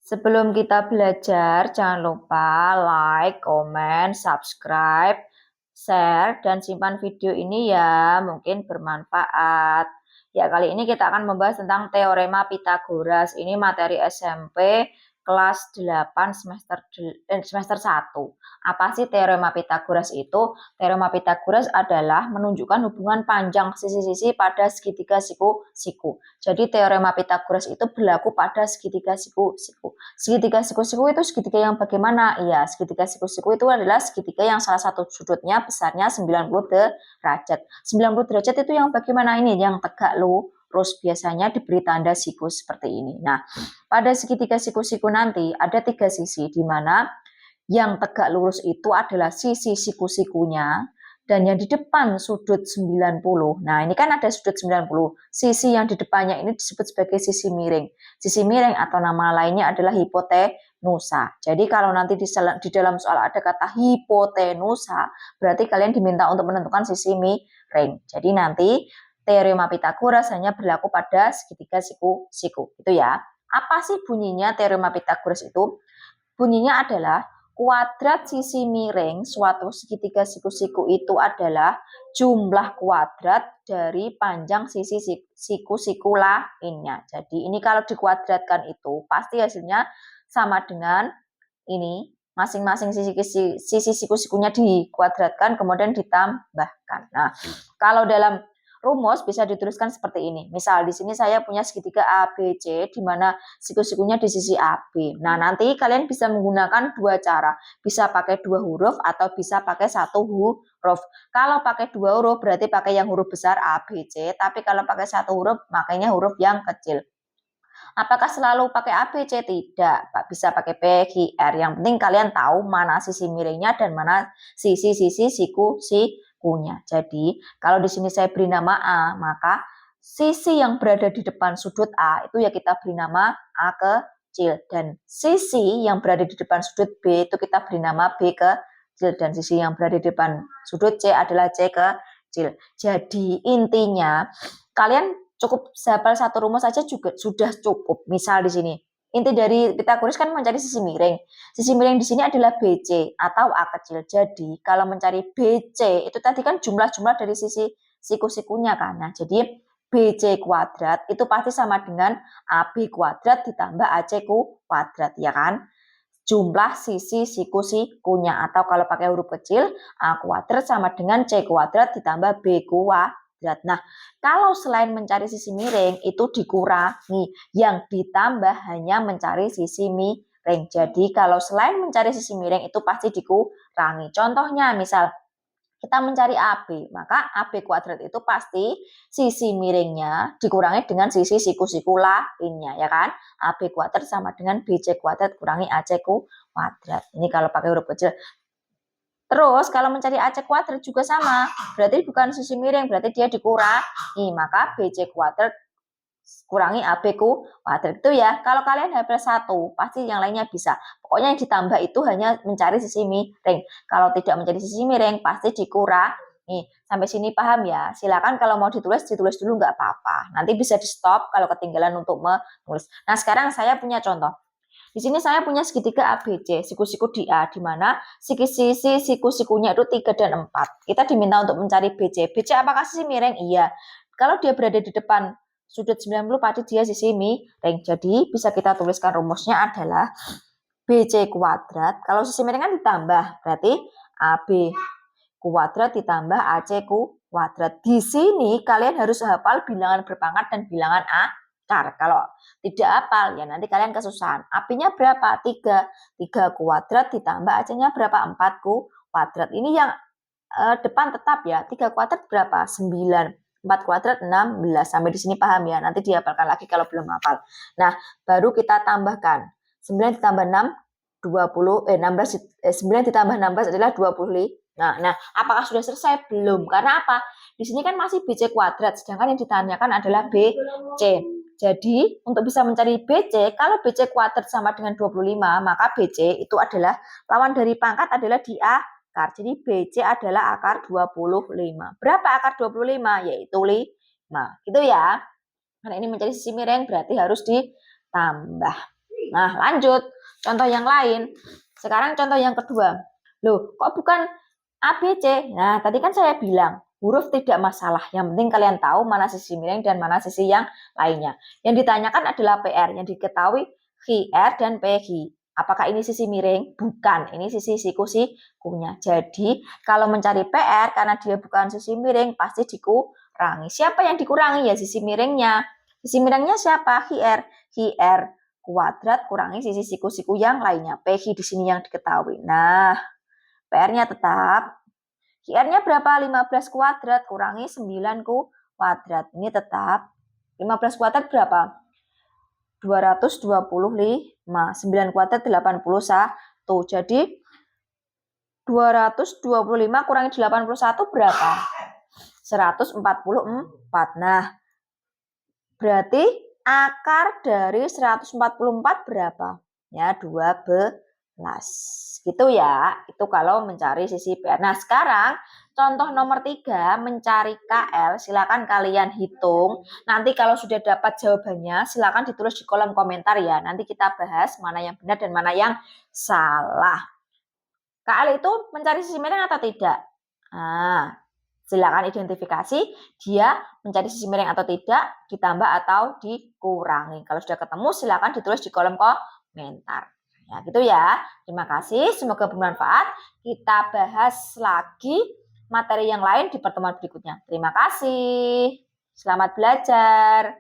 Sebelum kita belajar, jangan lupa like, comment, subscribe, share, dan simpan video ini ya, mungkin bermanfaat. Ya, kali ini kita akan membahas tentang teorema Pythagoras. Ini materi SMP kelas 8 semester 1. Apa sih teorema Pythagoras itu? Teorema Pythagoras adalah menunjukkan hubungan panjang sisi-sisi pada segitiga siku-siku. Jadi teorema Pythagoras itu berlaku pada segitiga siku-siku. Segitiga siku-siku itu segitiga yang bagaimana? Iya, segitiga siku-siku itu adalah segitiga yang salah satu sudutnya besarnya 90 derajat. 90 derajat itu yang bagaimana ini? Yang tegak lurus, biasanya diberi tanda siku seperti ini. Nah, pada segitiga siku-siku nanti ada 3 sisi, di mana yang tegak lurus itu adalah sisi siku-sikunya, dan yang di depan sudut 90. Nah, ini kan ada sudut 90. Sisi yang di depannya ini disebut sebagai sisi miring. Sisi miring atau nama lainnya adalah hipotenusa. Jadi kalau nanti di dalam soal ada kata hipotenusa, berarti kalian diminta untuk menentukan sisi miring. Jadi nanti teorema Pythagoras hanya berlaku pada segitiga siku-siku. Itu ya. Apa sih bunyinya teorema Pythagoras itu? Bunyinya adalah kuadrat sisi miring suatu segitiga siku-siku itu adalah jumlah kuadrat dari panjang sisi siku-siku lainnya. Jadi ini kalau dikuadratkan itu pasti hasilnya sama dengan ini, masing-masing sisi siku-sikunya dikuadratkan kemudian ditambahkan. Nah, kalau dalam rumus bisa dituliskan seperti ini. Misal di sini saya punya segitiga ABC di mana siku-sikunya di sisi AB. Nah, nanti kalian bisa menggunakan dua cara. Bisa pakai dua huruf atau bisa pakai satu huruf. Kalau pakai dua huruf berarti pakai yang huruf besar ABC, tapi kalau pakai satu huruf makanya huruf yang kecil. Apakah selalu pakai ABC? Tidak, Pak. Bisa pakai P, Q, R. Yang penting kalian tahu mana sisi miringnya dan mana sisi-sisi siku-sikunya. Jadi, kalau di sini saya beri nama A, maka sisi yang berada di depan sudut A itu ya kita beri nama A kecil. Dan sisi yang berada di depan sudut B itu kita beri nama B kecil. Dan sisi yang berada di depan sudut C adalah C kecil. Jadi, intinya kalian cukup hafal satu rumus saja juga sudah cukup. Misal di sini, inti dari Pythagoras kan mencari sisi miring. Sisi miring di sini adalah BC atau A kecil. Jadi, kalau mencari BC, itu tadi kan jumlah-jumlah dari sisi siku-sikunya kan. Nah, jadi BC kuadrat itu pasti sama dengan AB kuadrat ditambah AC kuadrat, ya kan? Jumlah sisi siku-sikunya. Atau kalau pakai huruf kecil, A kuadrat sama dengan C kuadrat ditambah B kuadrat. Nah, kalau selain mencari sisi miring itu dikurangi, yang ditambah hanya mencari sisi miring. Jadi kalau selain mencari sisi miring itu pasti dikurangi. Contohnya misal kita mencari AB, maka AB kuadrat itu pasti sisi miringnya dikurangi dengan sisi siku-siku lainnya, ya kan? AB kuadrat sama dengan BC kuadrat kurangi AC kuadrat. Ini kalau pakai huruf kecil. Terus kalau mencari AC kuadrat juga sama, berarti bukan sisi miring, berarti dia dikurangi, maka BC kuadrat kurangi AB kuadrat itu ya. Kalau kalian hafal satu, pasti yang lainnya bisa. Pokoknya yang ditambah itu hanya mencari sisi miring. Kalau tidak mencari sisi miring, pasti dikurangi. Sampai sini paham ya? Silakan kalau mau ditulis dulu nggak apa-apa. Nanti bisa di stop kalau ketinggalan untuk menulis. Nah, sekarang saya punya contoh. Di sini saya punya segitiga ABC, siku-siku di A, di mana sisi siku-sikunya itu 3 dan 4. Kita diminta untuk mencari BC. BC apakah sisi miring? Iya. Kalau dia berada di depan sudut 90, pasti dia sisi miring. Jadi, bisa kita tuliskan rumusnya adalah BC kuadrat. Kalau sisi miring kan ditambah, berarti AB kuadrat ditambah AC kuadrat. Di sini kalian harus hafal bilangan berpangkat dan bilangan akar. Kalau tidak hafal, ya nanti kalian kesusahan. AB-nya berapa? 3. 3 kuadrat ditambah AC-nya berapa? 4 kuadrat. Ini yang depan tetap ya. 3 kuadrat berapa? 9. 4 kuadrat 16. Sampai di sini paham ya. Nanti dihafalkan lagi kalau belum hafal. Nah, baru kita tambahkan. 9 ditambah 6, 9 ditambah 16 adalah 25. Nah, apakah sudah selesai? Belum. Karena apa? Di sini kan masih BC kuadrat, sedangkan yang ditanyakan adalah BC. Jadi, untuk bisa mencari BC, kalau BC kuadrat sama dengan 25, maka BC itu adalah lawan dari pangkat adalah di akar. Jadi, BC adalah akar 25. Berapa akar 25? Yaitu 5. Gitu ya. Karena ini mencari sisi miring berarti harus ditambah. Nah, lanjut. Contoh yang lain. Sekarang contoh yang kedua. Loh, kok bukan ABC? Nah, tadi kan saya bilang, huruf tidak masalah. Yang penting kalian tahu mana sisi miring dan mana sisi yang lainnya. Yang ditanyakan adalah PR. Yang diketahui QR dan PG. Apakah ini sisi miring? Bukan. Ini sisi siku-sikunya. Jadi, kalau mencari PR, karena dia bukan sisi miring, pasti dikurangi. Siapa yang dikurangi? Ya, sisi miringnya. Sisi miringnya siapa? QR. QR kuadrat kurangi sisi siku-siku yang lainnya. PG di sini yang diketahui. Nah, PR-nya tetap. QR-nya berapa? 15 kuadrat kurangi 9 kuadrat. Ini tetap. 15 kuadrat berapa? 225. 9 kuadrat 81. Jadi 225 kurangi 81 berapa? 144. Nah, berarti akar dari 144 berapa? Ya, 12. Gitu ya. Itu kalau mencari sisi PR. Nah, sekarang contoh nomor 3, mencari KL. Silakan kalian hitung. Nanti kalau sudah dapat jawabannya, silakan ditulis di kolom komentar ya. Nanti kita bahas mana yang benar dan mana yang salah. KL itu mencari sisi miring atau tidak? Nah, silakan identifikasi dia mencari sisi miring atau tidak, ditambah atau dikurangi. Kalau sudah ketemu, silakan ditulis di kolom komentar. Ya, gitu ya. Terima kasih, semoga bermanfaat. Kita bahas lagi materi yang lain di pertemuan berikutnya. Terima kasih. Selamat belajar.